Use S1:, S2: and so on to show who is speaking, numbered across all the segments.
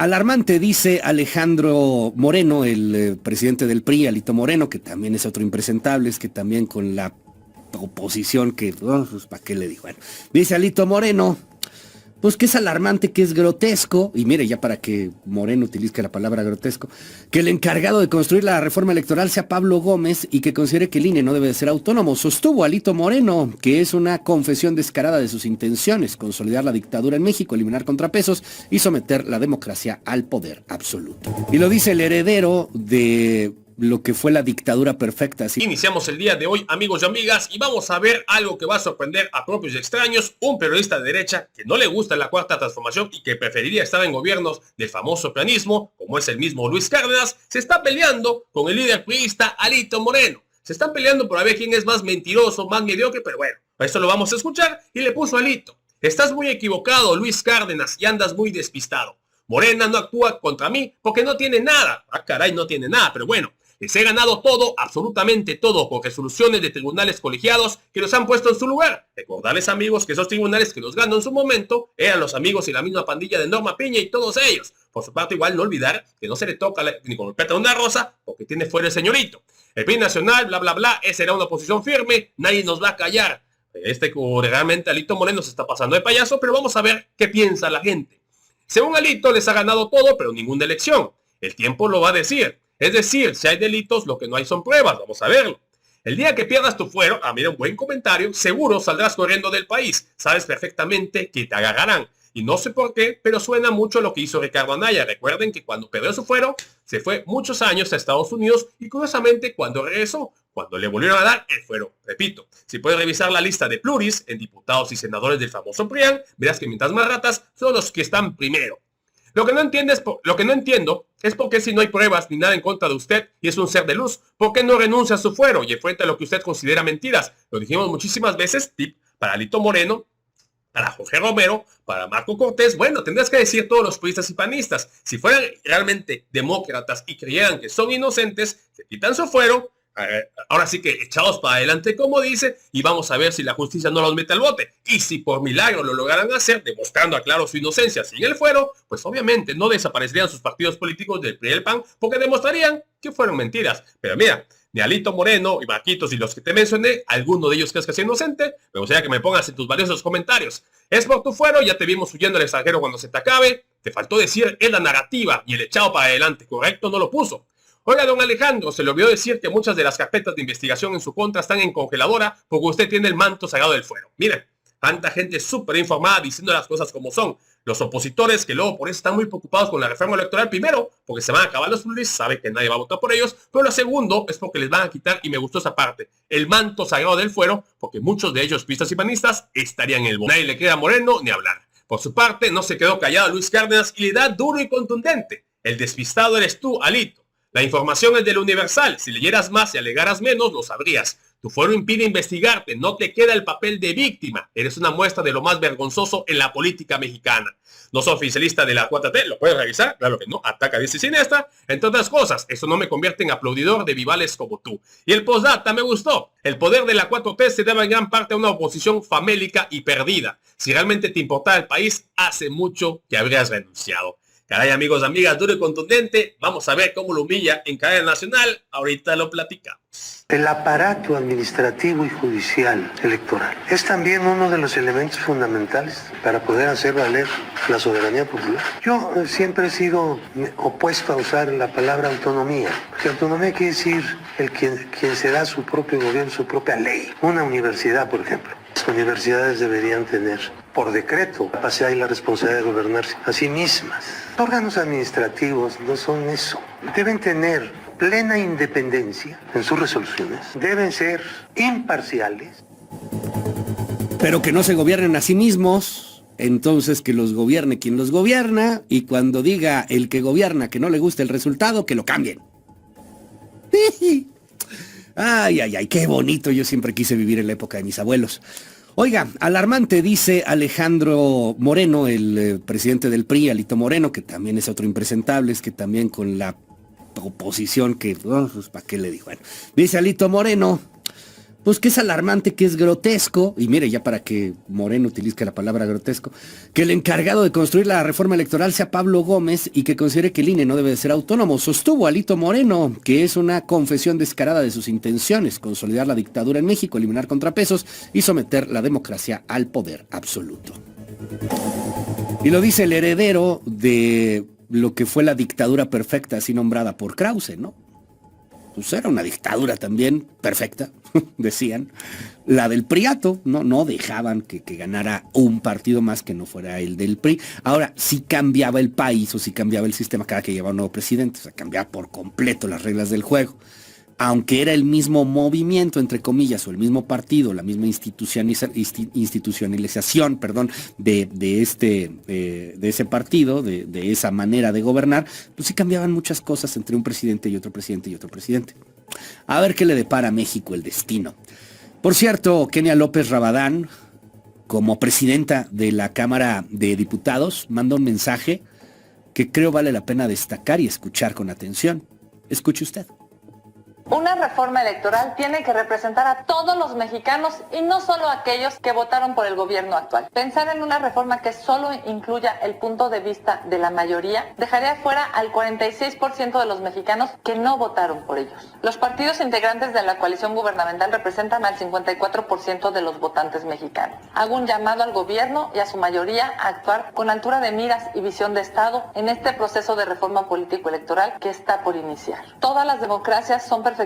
S1: Alarmante, dice Alejandro Moreno, el presidente del PRI, Alito Moreno, que también es otro impresentable, es que también con la oposición que, pues, ¿para qué le digo? Bueno, dice Alito Moreno, pues que es alarmante, que es grotesco, y mire, ya para que Moreno utilice la palabra grotesco, que el encargado de construir la reforma electoral sea Pablo Gómez y que considere que el INE no debe de ser autónomo. Sostuvo Alito Moreno que es una confesión descarada de sus intenciones, consolidar la dictadura en México, eliminar contrapesos y someter la democracia al poder absoluto. Y lo dice el heredero de lo que fue la dictadura perfecta.
S2: ¿Sí? Iniciamos el día de hoy, amigos y amigas, y vamos a ver algo que va a sorprender a propios y extraños. Un periodista de derecha que no le gusta la cuarta transformación y que preferiría estar en gobiernos del famoso peanismo, como es el mismo Luis Cárdenas, se está peleando con el líder priista Alito Moreno. Se están peleando por ver quién es más mentiroso, más mediocre, pero bueno, esto lo vamos a escuchar. Y le puso a Alito: estás muy equivocado, Luis Cárdenas, y andas muy despistado. Morena no actúa contra mí porque no tiene nada. Ah, caray, no tiene nada, pero bueno. Les he ganado todo, absolutamente todo, con resoluciones de tribunales colegiados que los han puesto en su lugar. Recordarles, amigos, que esos tribunales que los ganó en su momento eran los amigos y la misma pandilla de Norma Piña y todos ellos. Por su parte, igual no olvidar que no se le toca ni con el pétalo una rosa porque tiene fuera el señorito. El PRI nacional, bla, bla, bla, esa era una oposición firme, nadie nos va a callar. Realmente Alito Moreno se está pasando de payaso, pero vamos a ver qué piensa la gente. Según Alito, les ha ganado todo, pero ninguna elección. El tiempo lo va a decir. Es decir, si hay delitos, lo que no hay son pruebas. Vamos a verlo. El día que pierdas tu fuero, mira, un buen comentario, seguro saldrás corriendo del país. Sabes perfectamente que te agarrarán. Y no sé por qué, pero suena mucho lo que hizo Ricardo Anaya. Recuerden que cuando perdió su fuero, se fue muchos años a Estados Unidos y curiosamente cuando regresó, cuando le volvieron a dar el fuero. Repito, si puedes revisar la lista de pluris en diputados y senadores del famoso PRIAN, verás que mientras más ratas son los que están primero. Lo que no entiendo es por qué si no hay pruebas ni nada en contra de usted y es un ser de luz, ¿por qué no renuncia a su fuero y enfrenta lo que usted considera mentiras? Lo dijimos muchísimas veces, tip para Alito Moreno, para Jorge Romero, para Marco Cortés. Bueno, tendrás que decir todos los priistas y panistas. Si fueran realmente demócratas y creyeran que son inocentes, se quitan su fuero, ahora sí que echados para adelante, como dice, y vamos a ver si la justicia no los mete al bote. Y si por milagro lo lograran hacer, demostrando a claro su inocencia sin el fuero, pues obviamente no desaparecerían sus partidos políticos del PRI y el PAN, porque demostrarían que fueron mentiras. Pero mira, ni Alito Moreno y Marquitos y los que te mencioné, alguno de ellos crees que es inocente, me gustaría que me pongas en tus valiosos comentarios. Es por tu fuero, ya te vimos huyendo al extranjero cuando se te acabe, te faltó decir es la narrativa y el echado para adelante, correcto, no lo puso. Oiga, don Alejandro, se le olvidó decir que muchas de las carpetas de investigación en su contra están en congeladora porque usted tiene el manto sagrado del fuero. Miren, tanta gente súper informada diciendo las cosas como son. Los opositores que luego por eso están muy preocupados con la reforma electoral, primero, porque se van a acabar los pluris, sabe que nadie va a votar por ellos, pero lo segundo es porque les van a quitar, y me gustó esa parte, el manto sagrado del fuero, porque muchos de ellos, pistas y panistas, estarían en el bono. Nadie le queda a Moreno ni hablar. Por su parte, no se quedó callado Luis Cárdenas y le da duro y contundente. El despistado eres tú, Alito. La información es del Universal. Si leyeras más y alegaras menos, lo sabrías. Tu fuero impide investigarte. No te queda el papel de víctima. Eres una muestra de lo más vergonzoso en la política mexicana. No soy oficialista de la 4T. ¿Lo puedes revisar? Claro que no. Ataca, dice siniestra. Entre otras cosas, eso no me convierte en aplaudidor de vivales como tú. Y el postdata me gustó. El poder de la 4T se debe en gran parte a una oposición famélica y perdida. Si realmente te importara el país, hace mucho que habrías renunciado. Caray, amigos, amigas, duro y contundente. Vamos a ver cómo lo humilla en cadena nacional. Ahorita lo platicamos.
S3: El aparato administrativo y judicial electoral es también uno de los elementos fundamentales para poder hacer valer la soberanía popular. Yo siempre he sido opuesto a usar la palabra autonomía, porque autonomía quiere decir quien se da su propio gobierno, su propia ley. Una universidad, por ejemplo. Las universidades deberían tener, por decreto, la capacidad y la responsabilidad de gobernarse a sí mismas. Los órganos administrativos no son eso. Deben tener plena independencia en sus resoluciones. Deben ser imparciales.
S1: Pero que no se gobiernen a sí mismos, entonces que los gobierne quien los gobierna, y cuando diga el que gobierna que no le gusta el resultado, que lo cambien. Ay, ay, ay, qué bonito. Yo siempre quise vivir en la época de mis abuelos. Oiga, alarmante, dice Alejandro Moreno, el presidente del PRI, Alito Moreno, que también es otro impresentable, es que también con la oposición que, pues, ¿para qué le digo? Bueno, dice Alito Moreno, Pues que es alarmante, que es grotesco, y mire, ya para que Moreno utilice la palabra grotesco, que el encargado de construir la reforma electoral sea Pablo Gómez y que considere que el INE no debe de ser autónomo. Sostuvo Alito Moreno, que es una confesión descarada de sus intenciones, consolidar la dictadura en México, eliminar contrapesos y someter la democracia al poder absoluto. Y lo dice el heredero de lo que fue la dictadura perfecta, así nombrada por Krause, ¿no? Pues era una dictadura también perfecta, decían. La del Priato, no dejaban que ganara un partido más que no fuera el del PRI. Ahora, sí cambiaba el país o sí cambiaba el sistema cada que llevaba un nuevo presidente, o sea, cambiaba por completo las reglas del juego. Aunque era el mismo movimiento, entre comillas, o el mismo partido, la misma institucionalización, de ese partido, de esa manera de gobernar, pues sí cambiaban muchas cosas entre un presidente y otro presidente y otro presidente. A ver qué le depara a México el destino. Por cierto, Kenia López Rabadán, como presidenta de la Cámara de Diputados, manda un mensaje que creo vale la pena destacar y escuchar con atención. Escuche usted.
S4: Una reforma electoral tiene que representar a todos los mexicanos y no solo a aquellos que votaron por el gobierno actual. Pensar en una reforma que solo incluya el punto de vista de la mayoría dejaría fuera al 46% de los mexicanos que no votaron por ellos. Los partidos integrantes de la coalición gubernamental representan al 54% de los votantes mexicanos. Hago un llamado al gobierno y a su mayoría a actuar con altura de miras y visión de Estado en este proceso de reforma político-electoral que está por iniciar. Todas las democracias son perfectibles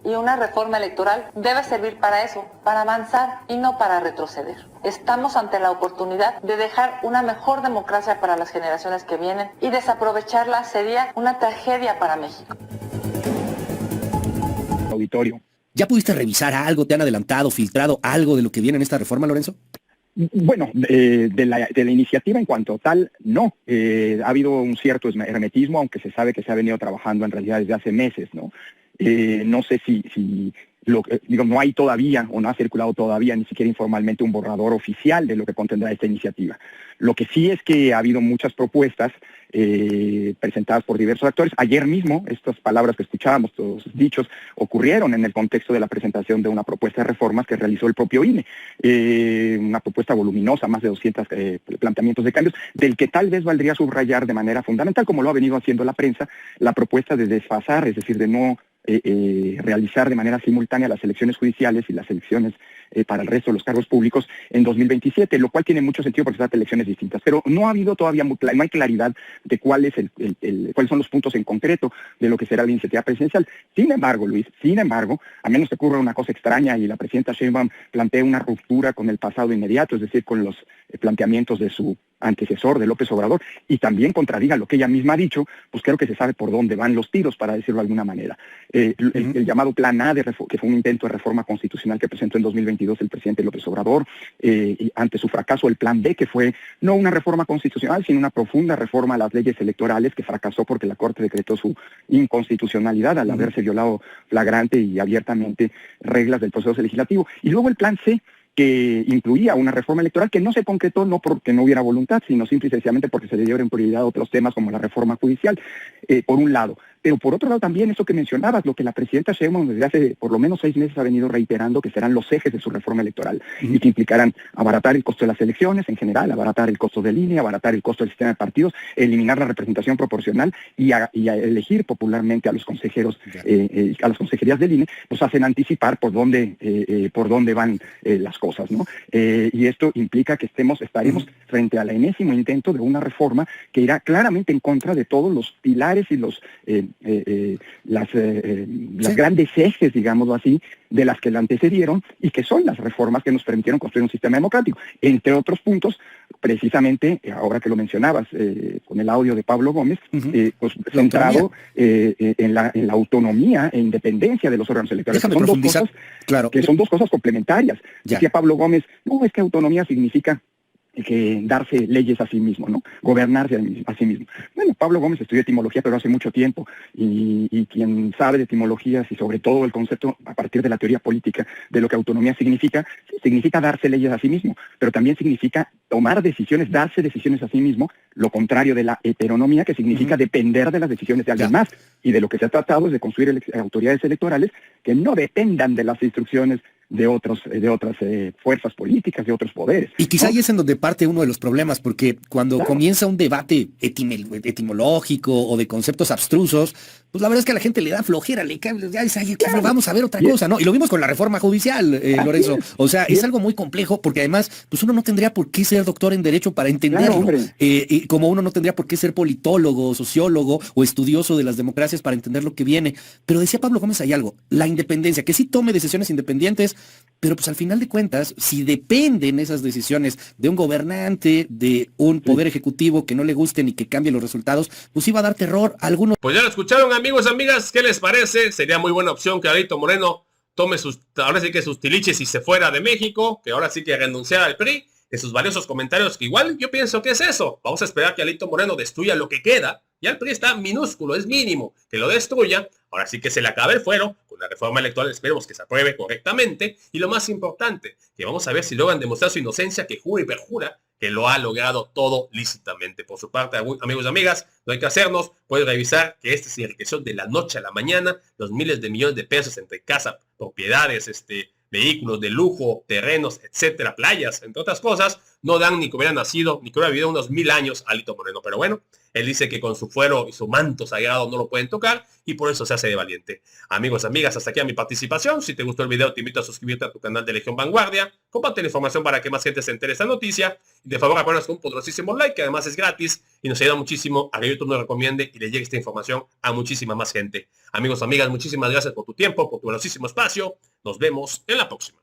S4: y una reforma electoral debe servir para eso, para avanzar y no para retroceder. Estamos ante la oportunidad de dejar una mejor democracia para las generaciones que vienen y desaprovecharla sería una tragedia para México.
S5: Auditorio.
S1: ¿Ya pudiste revisar algo? ¿Te han adelantado, filtrado algo de lo que viene en esta reforma, Lorenzo?
S5: Bueno, de la iniciativa en cuanto tal, no. Ha habido un cierto hermetismo, aunque se sabe que se ha venido trabajando en realidad desde hace meses, ¿no? No sé si no hay todavía o no ha circulado todavía ni siquiera informalmente un borrador oficial de lo que contendrá esta iniciativa. Lo que sí es que ha habido muchas propuestas presentadas por diversos actores. Ayer mismo, estas palabras que escuchábamos, todos dichos, ocurrieron en el contexto de la presentación de una propuesta de reformas que realizó el propio INE. Una propuesta voluminosa, más de 200 planteamientos de cambios, del que tal vez valdría subrayar de manera fundamental, como lo ha venido haciendo la prensa, la propuesta de desfasar, es decir, de no realizar de manera simultánea las elecciones judiciales y las elecciones para el resto de los cargos públicos en 2027, lo cual tiene mucho sentido porque se trata de elecciones distintas. Pero no ha habido todavía, no hay claridad de cuáles son los puntos en concreto de lo que será la iniciativa presidencial. Sin embargo, Luis, a menos que ocurra una cosa extraña y la presidenta Sheinbaum plantee una ruptura con el pasado inmediato, es decir, con los planteamientos de su antecesor, de López Obrador, y también contradiga lo que ella misma ha dicho, pues creo que se sabe por dónde van los tiros, para decirlo de alguna manera. El llamado Plan A, que fue un intento de reforma constitucional que presentó en 2022 el presidente López Obrador, y ante su fracaso el Plan B, que fue no una reforma constitucional, sino una profunda reforma a las leyes electorales, que fracasó porque la Corte decretó su inconstitucionalidad al haberse violado flagrante y abiertamente reglas del proceso legislativo. Y luego el Plan C, que incluía una reforma electoral que no se concretó no porque no hubiera voluntad, sino simple y sencillamente porque se le dieron prioridad a otros temas como la reforma judicial, por un lado. Pero por otro lado también eso que mencionabas, lo que la presidenta Sheinbaum desde hace por lo menos 6 meses ha venido reiterando, que serán los ejes de su reforma electoral y que implicarán abaratar el costo de las elecciones en general, abaratar el costo de línea, abaratar el costo del sistema de partidos, eliminar la representación proporcional y a elegir popularmente a los consejeros, a las consejerías del INE, nos hacen anticipar por dónde van las cosas, ¿no? Y esto implica que estaremos frente al enésimo intento de una reforma que irá claramente en contra de todos los pilares y las grandes ejes, digámoslo así, de las que la antecedieron y que son las reformas que nos permitieron construir un sistema democrático. Entre otros puntos, precisamente, ahora que lo mencionabas, con el audio de Pablo Gómez, pues centrado en la autonomía e independencia de los órganos electorales.
S1: Déjame profundizar, claro.
S5: Que son dos cosas complementarias.
S1: Ya.
S5: Decía Pablo Gómez, no, es que autonomía significa que darse leyes a sí mismo, ¿no? Gobernarse a sí mismo. Bueno, Pablo Gómez estudió etimología, pero hace mucho tiempo, y quien sabe de etimologías y sobre todo el concepto a partir de la teoría política de lo que autonomía significa darse leyes a sí mismo, pero también significa tomar decisiones, darse decisiones a sí mismo, lo contrario de la heteronomía, que significa depender de las decisiones de alguien más. Y de lo que se ha tratado es de construir autoridades electorales que no dependan de las instrucciones de otras fuerzas políticas, de otros poderes.
S1: Y quizá
S5: ¿no?
S1: ahí es en donde parte uno de los problemas, porque cuando comienza un debate etimológico o de conceptos abstrusos, pues la verdad es que a la gente le da flojera, le cae, ya dice, "Ay, vamos a ver otra cosa", ¿no? Y lo vimos con la reforma judicial, Lorenzo. O sea, es algo muy complejo, porque además, pues uno no tendría por qué ser doctor en Derecho para entenderlo. Y como uno no tendría por qué ser politólogo, sociólogo o estudioso de las democracias para entender lo que viene. Pero decía Pablo Gómez, hay algo, la independencia, que sí tome decisiones independientes, pero pues al final de cuentas, si dependen esas decisiones de un gobernante, de un poder ejecutivo que no le gusten y que cambie los resultados, pues iba a dar terror a algunos.
S2: Pues ya lo escucharon, amigos, amigas, ¿qué les parece? Sería muy buena opción que Alito Moreno tome ahora sí que sus tiliches y se fuera de México, que ahora sí que renunciara al PRI, de sus valiosos comentarios, que igual yo pienso que es eso. Vamos a esperar que Alito Moreno destruya lo que queda. Ya el PRI está minúsculo, es mínimo, que lo destruya. Ahora sí que se le acabe el fuero. Con la reforma electoral esperemos que se apruebe correctamente. Y lo más importante, que vamos a ver si logran demostrar su inocencia, que jura y perjura que lo ha logrado todo lícitamente. Por su parte, amigos y amigas, no hay que hacernos. Pueden revisar que este se enriqueció de la noche a la mañana. Los miles de millones de pesos entre casa, propiedades, vehículos de lujo, terrenos, etcétera, playas, entre otras cosas, no dan ni que hubiera nacido, ni que hubiera vivido unos 1000 años Alito Moreno. Pero bueno, él dice que con su fuero y su manto sagrado no lo pueden tocar y por eso se hace de valiente. Amigos, amigas, hasta aquí mi participación. Si te gustó el video, te invito a suscribirte a tu canal de Legión Vanguardia. Comparte la información para que más gente se entere de esta noticia. Y de favor, apoyarnos con un poderosísimo like, que además es gratis y nos ayuda muchísimo a que YouTube nos recomiende y le llegue esta información a muchísima más gente. Amigos, amigas, muchísimas gracias por tu tiempo, por tu valiosísimo espacio. Nos vemos en la próxima.